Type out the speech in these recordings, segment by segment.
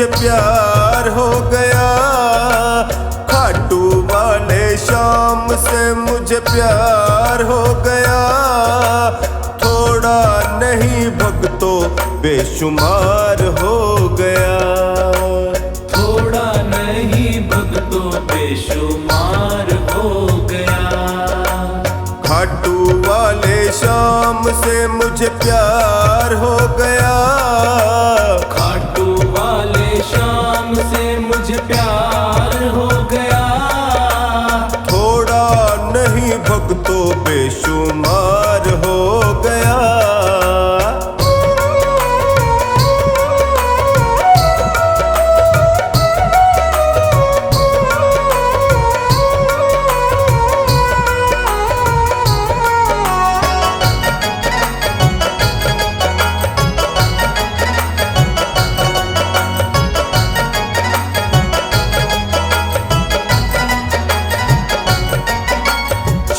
मुझे प्यार हो गया। खाटू वाले श्याम से मुझे प्यार हो गया। थोड़ा नहीं भक्तों बेशुमार हो गया। थोड़ा नहीं भक्तों बेशुमार हो गया। खाटू वाले श्याम से मुझे प्यार हो गया। खाटू वाले श्याम से मुझे प्यार हो गया। थोड़ा नहीं भक्तों बेशुमार हो गया।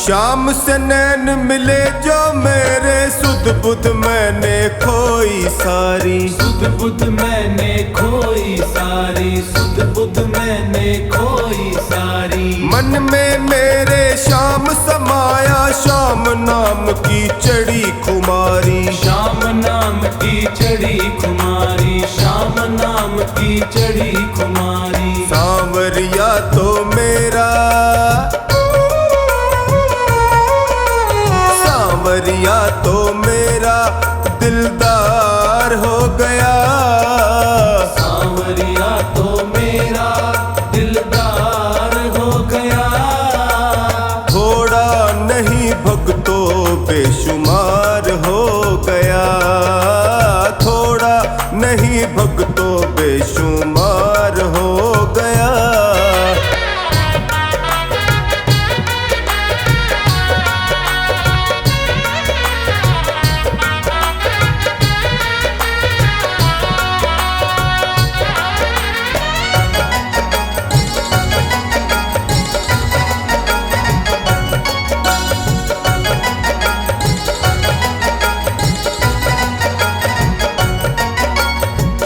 श्याम से नैन मिले जो मेरे, सुध बुध मैंने खोई सारी। सुध बुध मैंने खोई सारी। सुध बुध मैंने खोई सारी। मन में मेरे श्याम समाया, श्याम नाम की चढ़ी खुमारी। श्याम नाम की चढ़ी खुमारी। श्याम नाम की चढ़ी खुमारी। सांवरिया तो मेरा, सांवरिया तो मेरा दिलदार हो गया। सांवरिया तो मेरा दिलदार हो गया। थोड़ा नहीं भक्तों बेशुमार हो गया। थोड़ा नहीं भक्तों बेशुमार हो गया।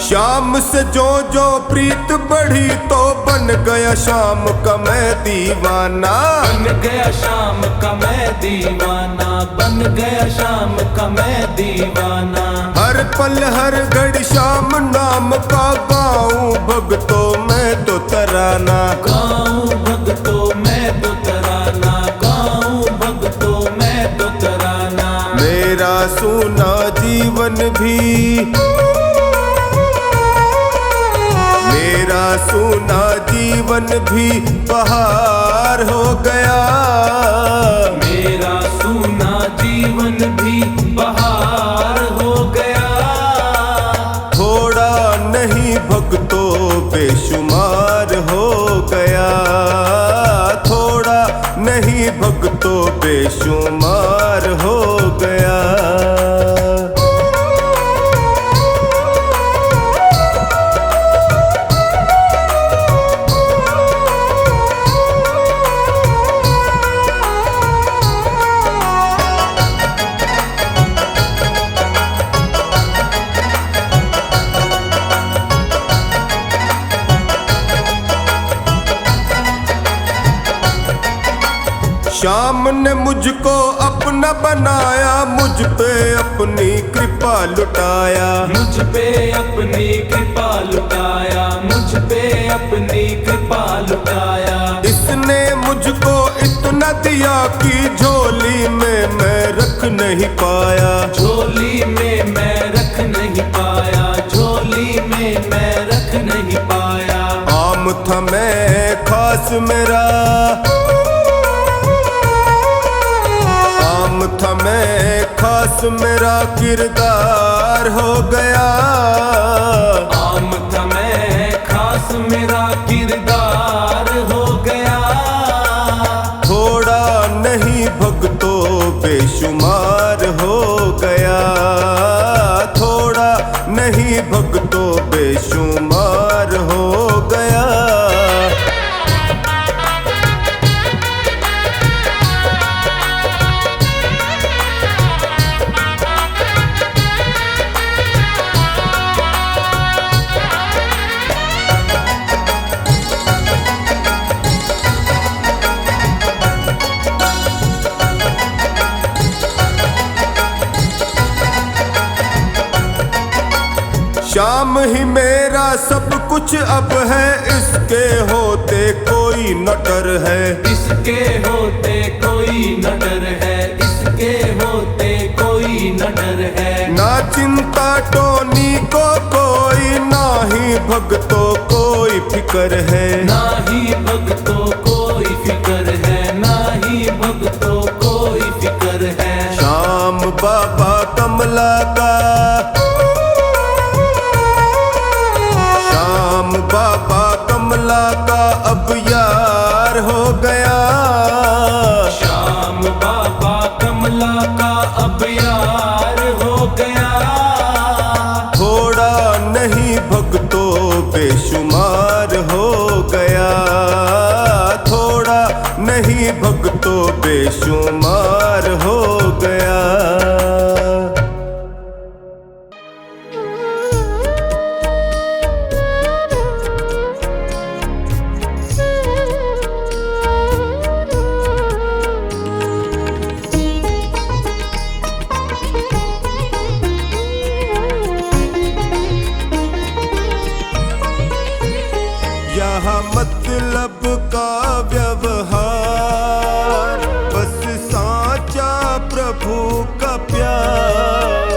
श्याम से जो जो प्रीत बढ़ी तो बन गया श्याम का मैं दीवाना। बन गया श्याम का मैं दीवाना। बन गया श्याम का मैं दीवाना। हर पल हर घड़ी श्याम नाम का गाऊं भक्तों मैं तो तराना। गाऊं भक्तों मैं तो तराना। गाऊं भक्तों मैं तो तराना। मेरा सूना जीवन भी, मेरा सूना जीवन भी बहार हो गया। मेरा सूना जीवन भी बहार हो गया। थोड़ा नहीं भक्तों बेशुमार हो गया। थोड़ा नहीं भक्तों बेशुमार हो गया। श्याम ने मुझको अपना बनाया, मुझ पे अपनी कृपा लुटाया। मुझ पे अपनी कृपा लुटाया। मुझ पे अपनी कृपा लुटाया। इसने मुझको इतना दिया कि झोली में मैं रख नहीं पाया। झोली में मैं रख नहीं पाया। झोली में मैं रख नहीं पाया। आम था मैं खास मेरा, आम था मैं खास मेरा किरदार हो गया। आम था मैं खास मेरा किरदार हो गया। थोड़ा नहीं भक्तों बेशुमार हो गया। थोड़ा नहीं भक्तों बेशुमार हो गया। श्याम ही मेरा सब कुछ अब है, इसके होते कोई न डर है। इसके होते कोई न डर है, इसके होते कोई न डर है। ना चिंता टोनी को कोई, ना ही भक्तों कोई फिकर है। ना ही भक्तों कोई फिकर है, ना ही भक्तों कोई फिकर है। श्याम बाबा कमला का, श्याम बाबा कमला का अब यार हो गया। श्याम बाबा कमला का अब यार हो गया। थोड़ा नहीं भक्तों बेशुमार हो गया, थोड़ा नहीं भक्तों बेशुमार हो गया। यहाँ मतलब का व्यवहार, बस साचा प्रभु का प्यार।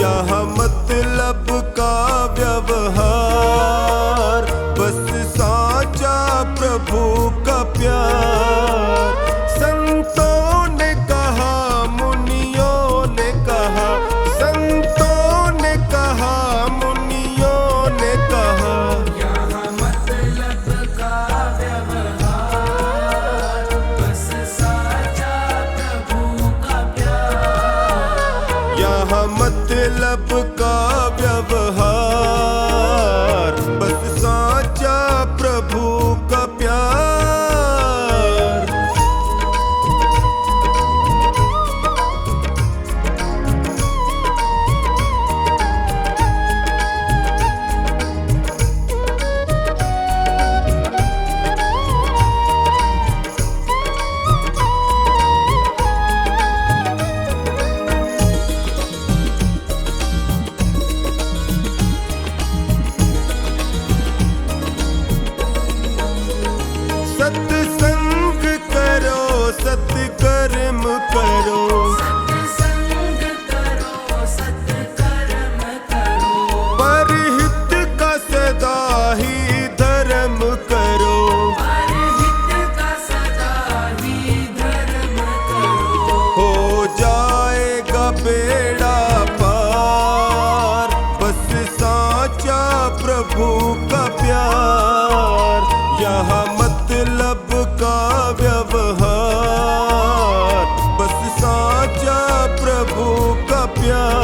यहाँ मतलब का व्यवहार, बस साचा प्रभु का प्यार। संतों ने कहा, मुनियों ने कहा, संतों ने कहा, मुनियों ने कहा। यहाँ मतलब का व्यवहार, बस साचा प्रभु का प्यार। सत्संग करो, सत्कर्म करो, सत्संग करो, सत्कर्म करो। परहित का सदा ही धर्म करो। परहित का सदा ही धर्म करो। हो जाएगा बेड़ा पार, बस साचा प्रभु का प्यार। यहाँ मतलब का व्यवहार, बस साचा प्रभु का प्यार।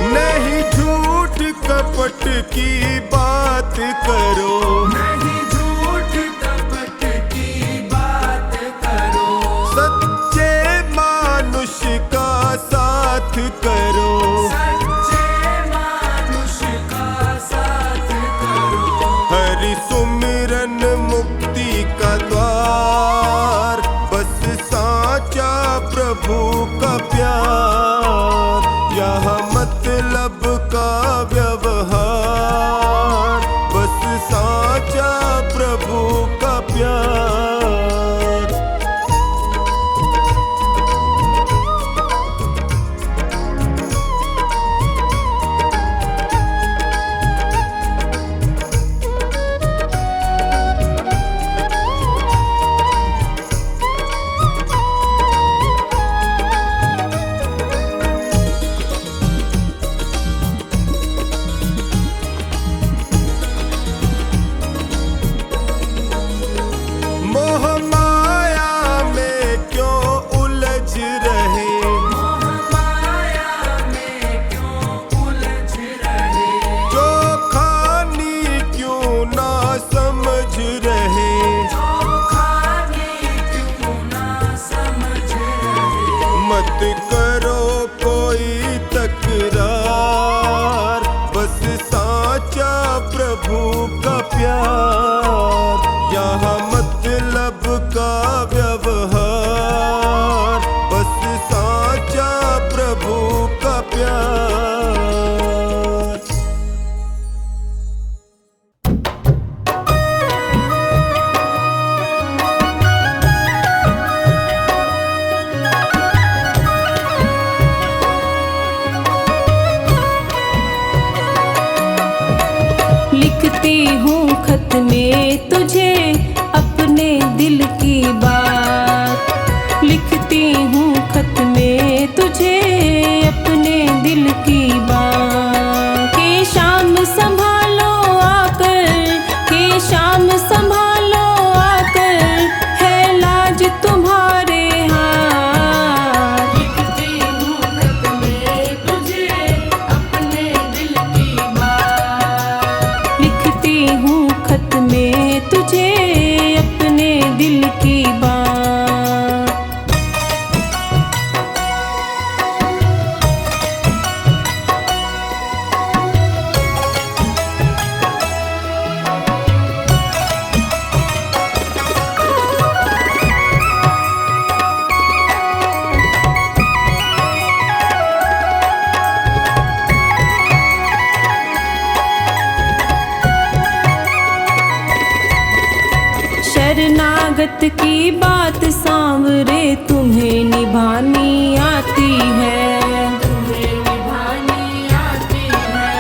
नहीं झूठ कपट की बात करो, नहीं झूठ कपट की बात करो। सच्चे मानुष का साथ करो। सच्चे मानुष का साथ करो। हरि सुमिरन मुक्ति का द्वार, बस साचा प्रभु का प्यार। यहाँ मतलब का व्यवहार, बस साचा प्रभु का प्यार। दिल की बात। हे शाम संभालो आकर, हे शाम संभालो आकर, है लाज तुम्हारे हाथ। लिखती हूँ खत में तुझे अपने दिल की बात। लिखती हूँ खत में तुझे अपने दिल की बात। शरणागत की बात सांवरे तुम्हें निभानी आती है। तुम्हें निभानी आती है,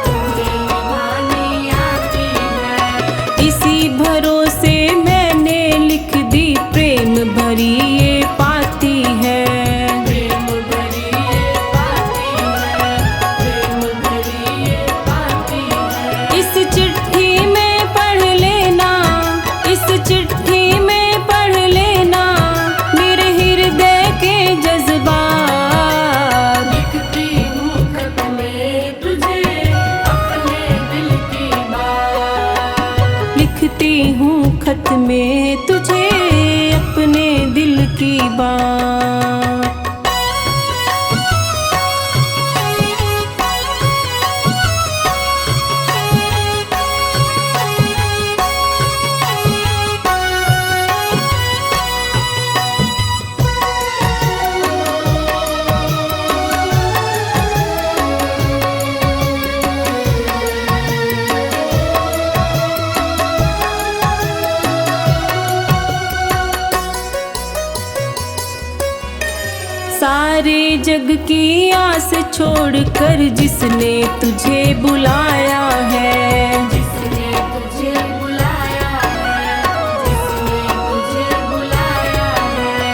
तुम्हें निभानी आती है। इसी भरोसे मैंने लिख दी प्रेम भरी ये पाती है। प्रेम भरी ये पाती है, प्रेम भरी ये पाती है। इस चिट्ठी में पढ़ लेना, इस चिट्ठी में पढ़ लेना मेरे हृदय के जज्बात। लिखती हूँ खत में तुझे अपने दिल की बात। लिखती हूँ खत में तुझे अपने दिल की बात। सारे जग की आस छोड़कर जिसने तुझे बुलाया है। जिसने तुझे बुलाया है, जिसने तुझे बुलाया है।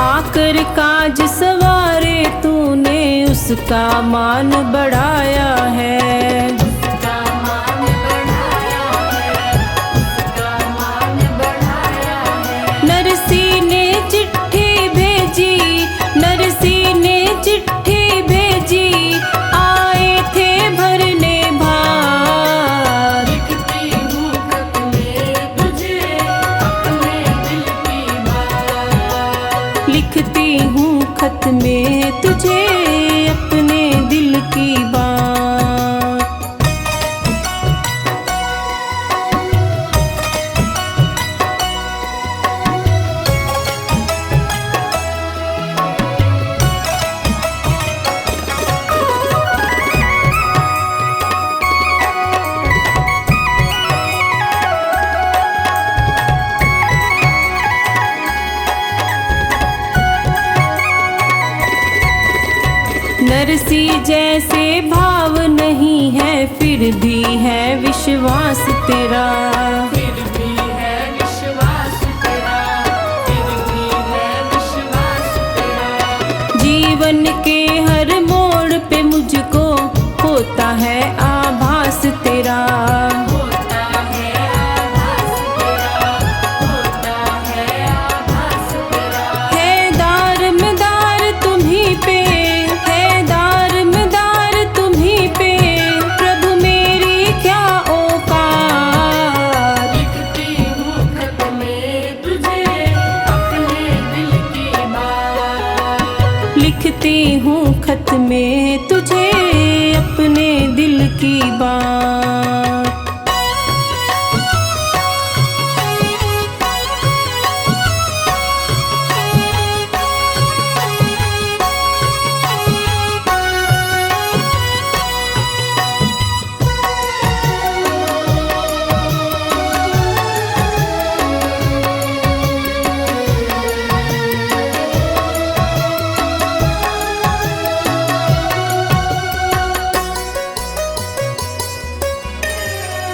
आकर काज सवारे तूने उसका मान बढ़ाया है। उसका मान बढ़ाया है, उसका मान बढ़ाया है। नरसी ने चिट्ठी भेजी, नरसी ने चिट्ठी भेजी, आए थे भरने भार। लिखती हूँ खत में तुझे अपने दिल की बात। लिखती हूँ खत में तुझे अपने दिल की बात। नरसी जैसे भाव नहीं है फिर भी है विश्वास तेरा। फिर भी है विश्वास तेरा, फिर भी है विश्वास तेरा। जीवन के हर मोड़ पे मुझको होता है आभास तेरा। होता है आभास तेरा, होता है आभास तेरा। है दार मदार तुम्हीं पे, है दार मदार तुम्हीं पे, प्रभु मेरी क्या औकात। लिखती हूँ खत में तुझे अपने दिल की बात। लिखती हूँ खत में तुझे अपने दिल की बात।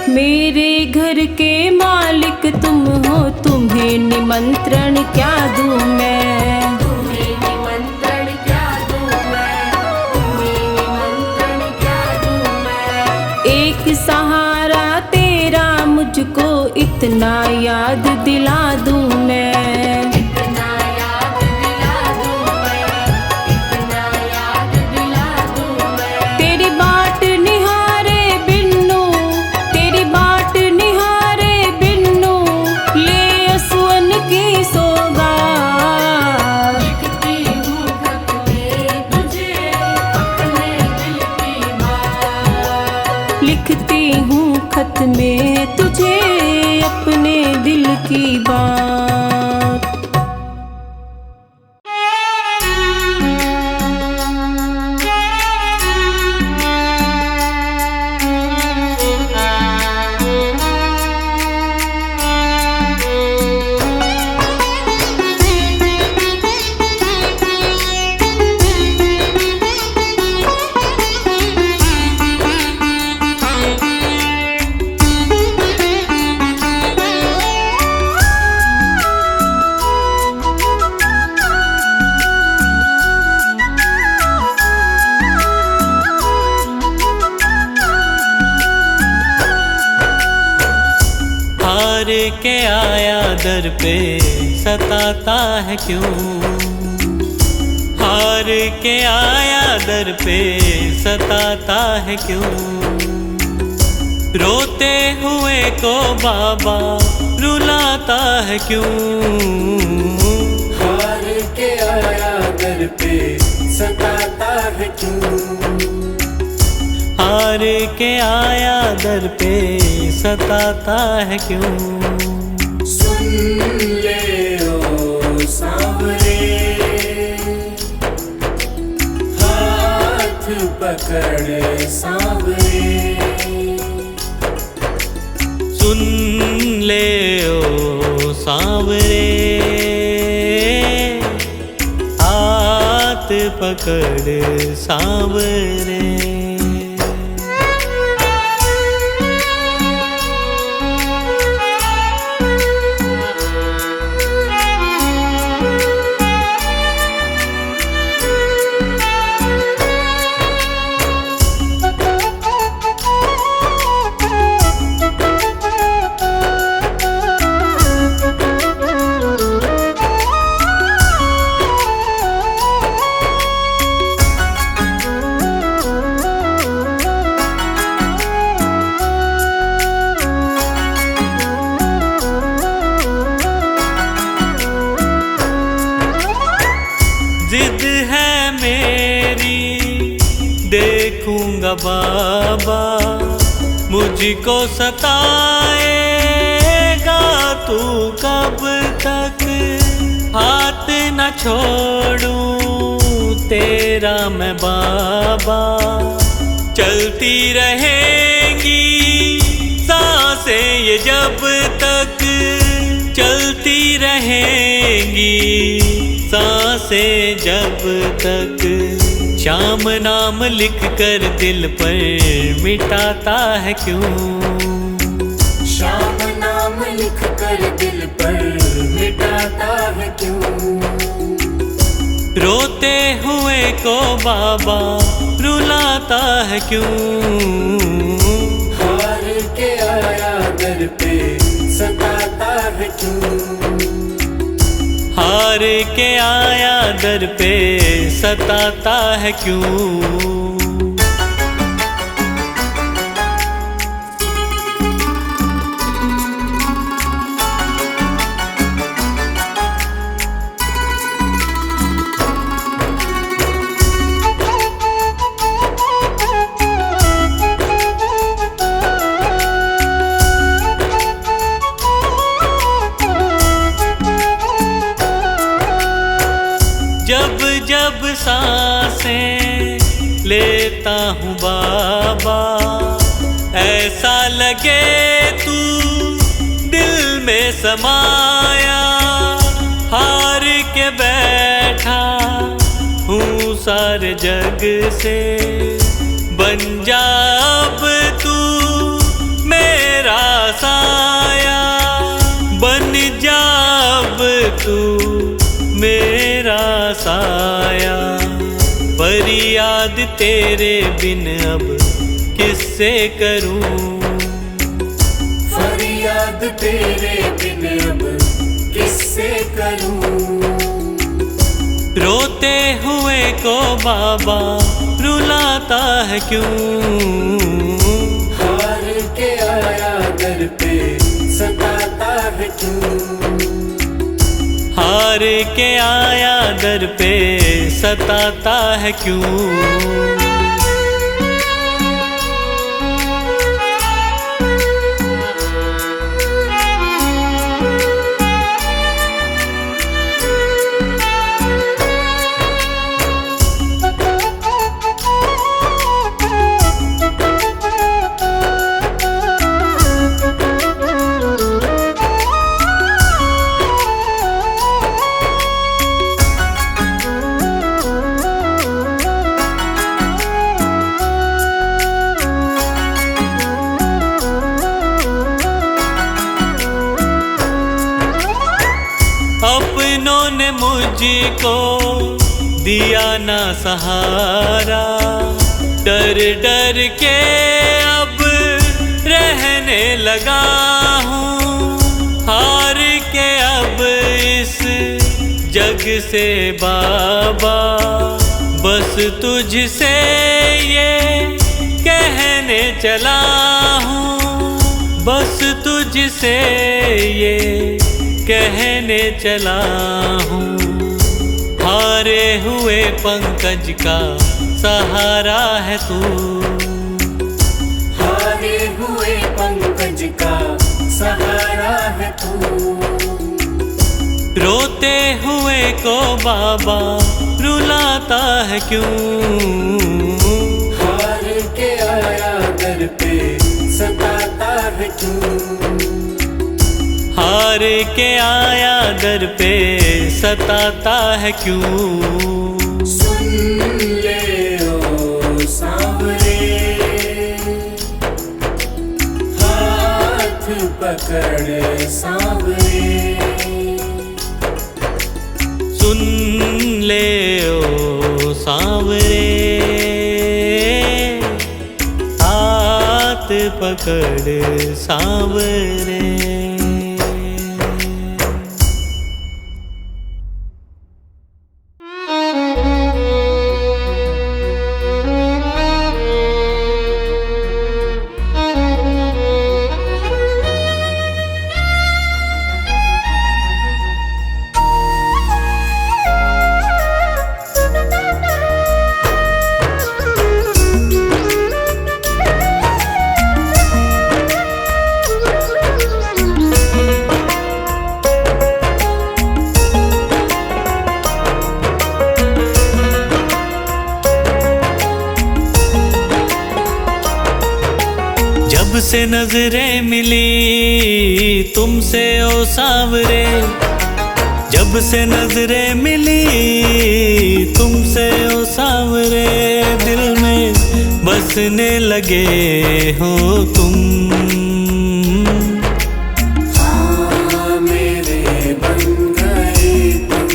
मेरे घर के मालिक तुम हो, तुम्हें निमंत्रण क्या दूं मैं। तुम्हें निमंत्रण क्या दूं मैं, तुम्हें कितना याद दिला दूं मैं, कितना याद दिला दूं मैं, कितना याद दिला दूं मैं। तेरी बाट निहारे बिन्नू, तेरी बाट निहारे बिन्नू, ले असुअन की सौगात। लिखती हूँ खत में तुझे अपने दिल की बात। लिखती हूँ खत में तुझे अपने दिल की बात। हार के आया दर पे सताता है क्यों, हार के आया दर पे सताता है क्यों, रोते हुए को बाबा रुलाता है क्यों, हार के आया दर पे सताता है क्यों, हार के आया दर पे सताता है क्यों। सुन ले ओ सांवरे, हाथ पकड़ सांवरे, सुन ले ओ सांवरे, हाथ पकड़ सांवरे। जिद है मेरी देखूंगा बाबा, मुझको सताएगा तू कब तक, हाथ न छोड़ूं तेरा मैं बाबा, चलती रहेंगी सांसें ये जब तक, चलती रहेंगी सांसें जब तक, श्याम नाम लिख कर दिल पर मिटाता है क्यों, श्याम नाम लिख कर दिल पर मिटाता है क्यों, रोते हुए को बाबा रुलाता है क्यों, हार के आया दर पे सताता है क्यों, हार के आया दर पे सताता है क्यों। जब जब सांसें लेता हूँ बाबा, ऐसा लगे तू दिल में समाया, हार के बैठा हूँ सारे जग से, बन जा अब तू मेरा साया, बन जा अब तू मेरा साया, फरियाद तेरे बिन अब किससे करूं, फरियाद तेरे बिन अब किससे करूं। रोते हुए को बाबा रुलाता है क्यों। हार के आया दर पे सताता है क्यों। हार के आया दर पे सताता है क्यों। अपनों ने मुझको दिया ना सहारा। डर डर के अब रहने लगा हूँ। हार के अब इस जग से बाबा बस तुझसे ये कहने चला हूँ। बस तुझसे ये कहने चला हूँ। हारे हुए पंकज का सहारा है तू। हारे हुए पंकज का सहारा है तू। रोते हुए को बाबा रुलाता है क्यों। हार के आया दर पे सताता है क्यों। हार के आया दर पे सताता है क्यों। सुन ले ओ सांवरे हाथ पकड़ सांवरे। सुन ले ओ सांवरे हाथ पकड़ सांवरे। जब से नजरें मिली तुमसे ओ सांवरे। जब से नजरें मिली तुमसे ओ सांवरे। दिल में बसने लगे हो तुम। हाँ मेरे बन गए तुम।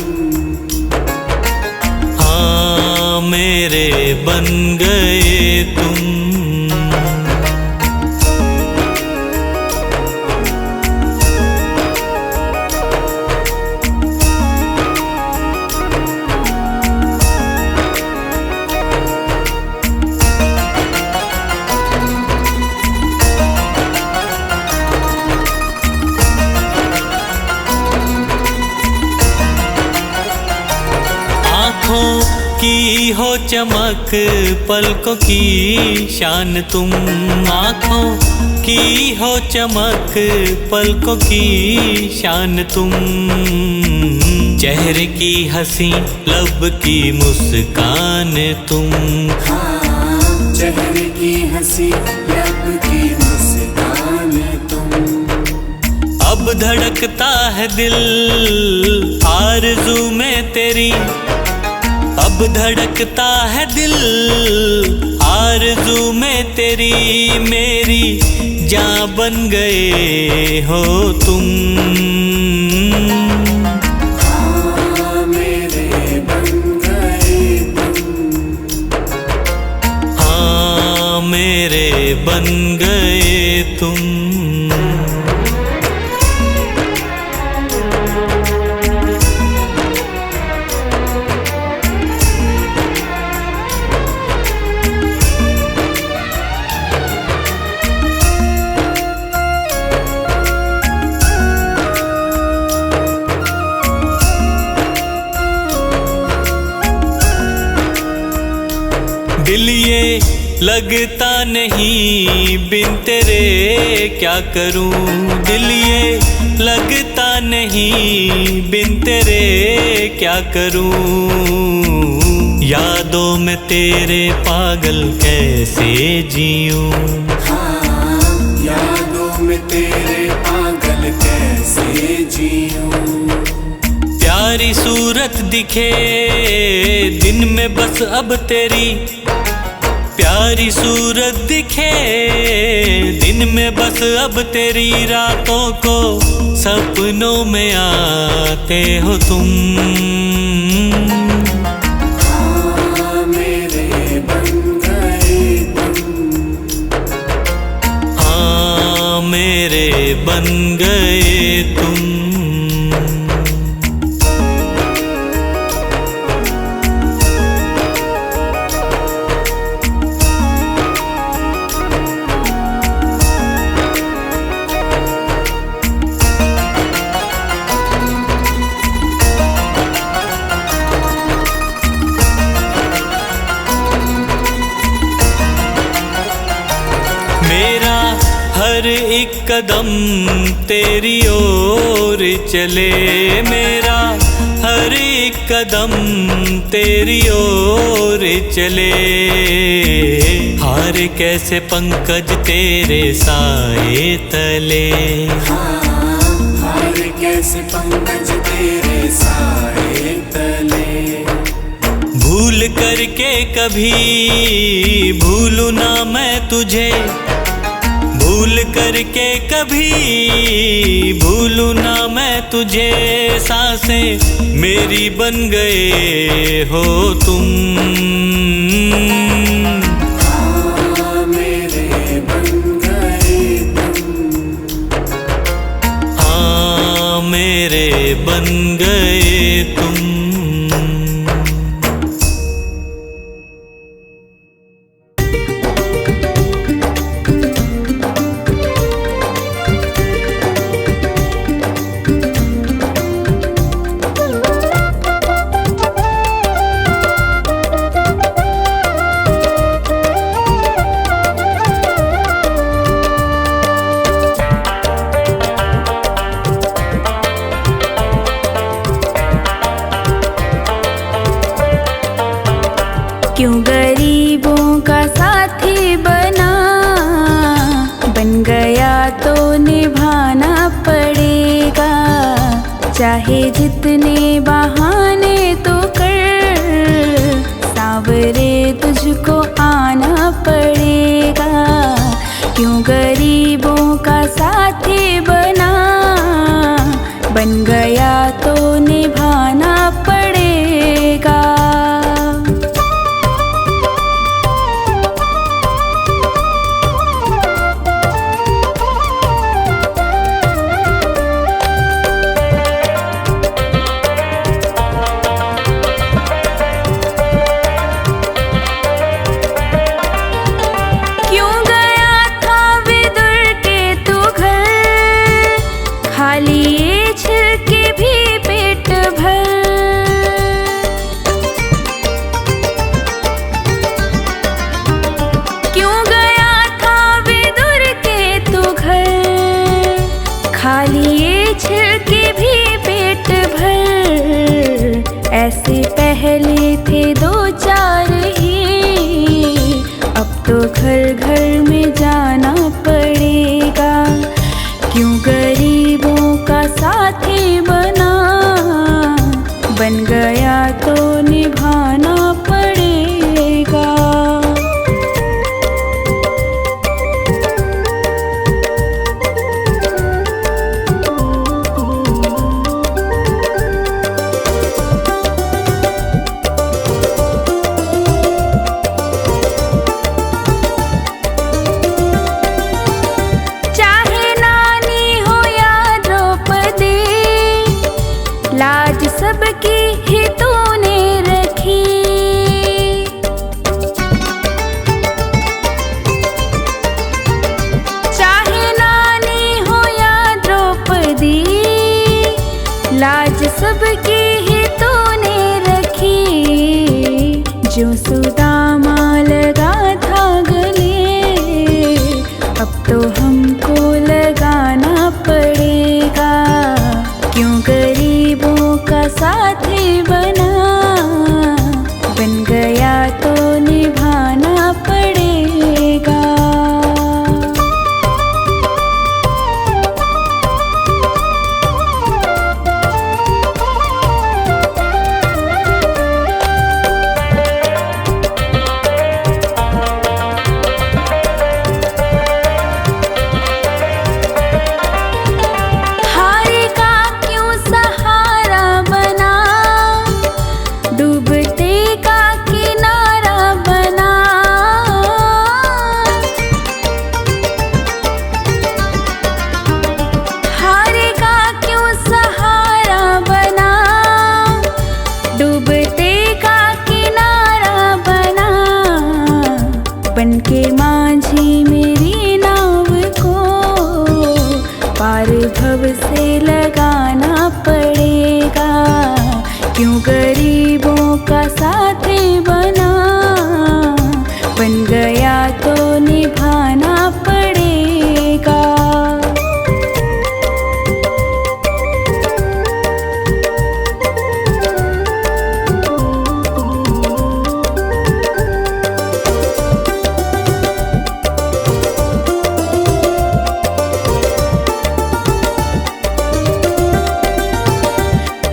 हाँ मेरे बन गए तुम। की हो चमक पलकों की शान तुम। आँखों की हो चमक पलकों की शान तुम। चेहरे की हंसी लब की मुस्कान तुम। हाँ चेहरे की हंसी लब की मुस्कान तुम। अब धड़कता है दिल आरज़ू में तेरी। अब धड़कता है दिल आरज़ू में तेरी। मेरी जान बन गए हो तुम। हाँ मेरे बन गए तुम। हाँ मेरे बन गए तुम। दिल ये लगता नहीं बिन तेरे क्या करूं, दिल ये लगता नहीं बिन तेरे क्या करूं। यादों में तेरे पागल कैसे जीऊं, यादों में तेरे पागल कैसे जीऊं। प्यारी सूरत दिखे दिन में बस अब तेरी, प्यारी सूरत दिखे दिन में बस अब तेरी। रातों को सपनों में आते हो तुम, हाँ मेरे बन गए तुम, हाँ मेरे बन गए तुम। मेरा हर एक कदम तेरी ओर चले, मेरा हर एक कदम तेरी ओर चले। हार कैसे पंकज तेरे साए तले, हार कैसे पंकज तेरे साए तले। भूल करके कभी भूलूं ना मैं तुझे, भूल करके कभी भूलूं ना मैं तुझे। सांसें मेरी बन गए हो तुम, हाँ मेरे बन गए तुम, हाँ मेरे बन गए तुम। क्यों गरीबों का साथी बना, बन गया तो निभाना पड़ेगा। चाहे जितने बहाने तो कर, सावरे तुझको आना पड़ेगा। क्यों गरीबों का साथी बना, बन गया तो निभाना पड़ेगा। ऐसे पहले थे दो चार ही, अब तो घर घर में जाना पड़ेगा। क्यों गरीबों का साथी बना, बन गया तो निभाना पड़ेगा। लाज सबकी ही तूने रखी, चाहे नानी हो या द्रौपदी, लाज सबकी ही तूने रखी। जो सुदामा डूबते का किनारा बना, हारेगा क्यों सहारा बना, डूबते का किनारा बना, बनके माझी मेरी नाव को पार भव से लगाना पड़ेगा, क्यों गरीबों का साथी बना, बन गया तो निभाना पड़ेगा।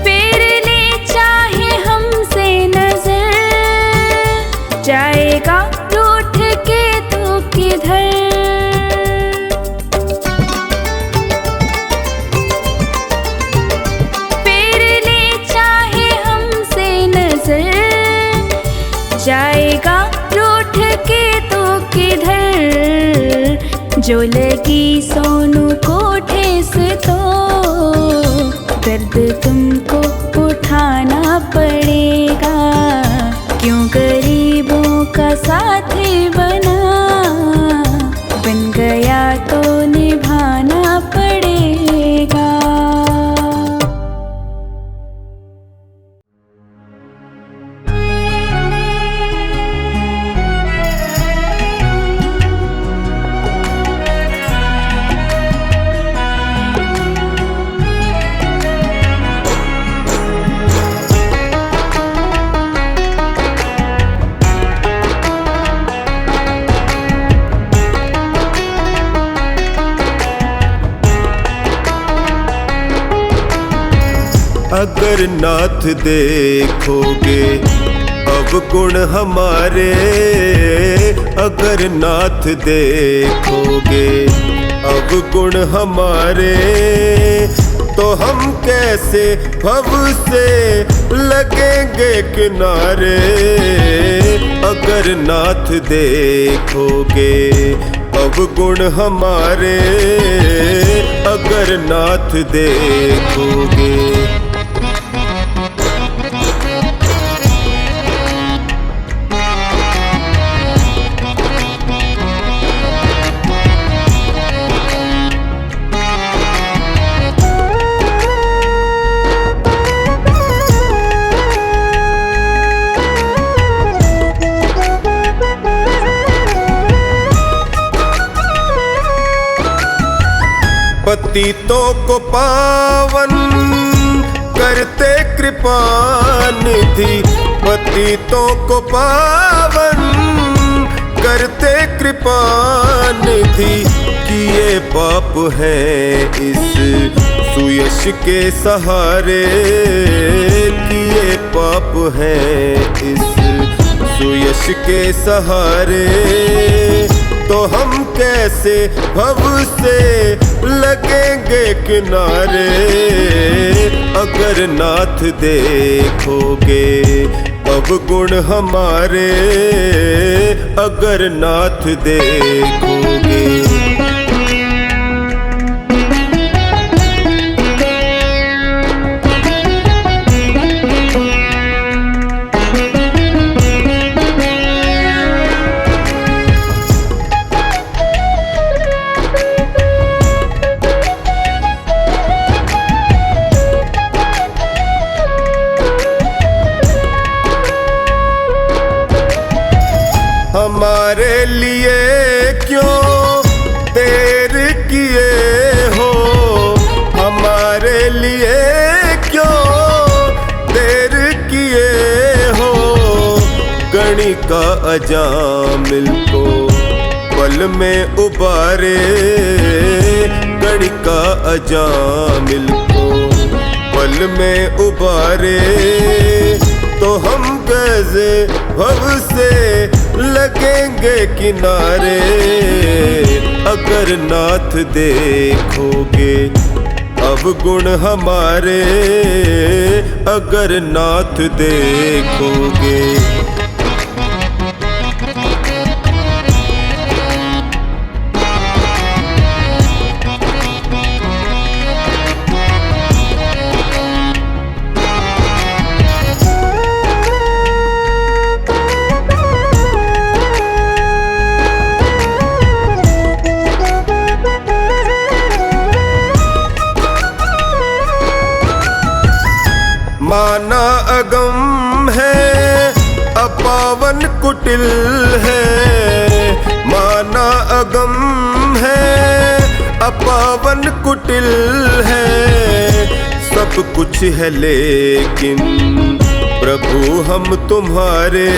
फेर ले चाहे हमसे नजर, जाएगा रूठ के तो किधर, फेर ले चाहे हमसे नजर, जाएगा रूठ के तो किधर, जो लगी सोनू को ठेस तो दर्द तुमको उठाना पड़ेगा, क्यों गरीबों का साथी बना, बन गया तो निभाना पड़ेगा। अगर नाथ देखोगे अवगुण हमारे, अगर नाथ देखोगे अवगुण हमारे, तो हम कैसे भव से लगेंगे किनारे, अगर नाथ देखोगे अवगुण हमारे, अगर नाथ देखोगे। पतितों को पावन करते कृपा निधि, पतितों को पावन करते कृपा निधि, किए पाप हैं इस सुयश के सहारे, किए पाप हैं इस सुयश के सहारे, तो हम कैसे भव से लगेंगे किनारे, अगर नाथ देखोगे अवगुण हमारे, अगर नाथ देखोगे। हमारे लिए क्यों देर किए हो, हमारे लिए क्यों देर किए हो, गणिका अजामिल को पल में उबारे, गणिका अजामिल को पल में उबारे, तो हम कैसे भव से लगेंगे किनारे, अगर नाथ देखोगे अवगुण हमारे अगर नाथ देखोगे। माना अगम है अपावन कुटिल है, माना अगम है अपावन कुटिल है। सब कुछ है लेकिन प्रभु हम तुम्हारे,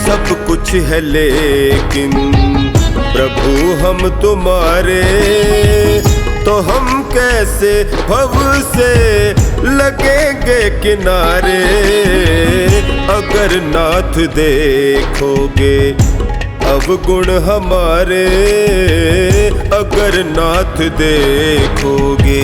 सब कुछ है लेकिन प्रभु हम तुम्हारे। तो हम कैसे भव से लगेंगे किनारे अगर नाथ देखोगे। अवगुण हमारे अगर नाथ देखोगे।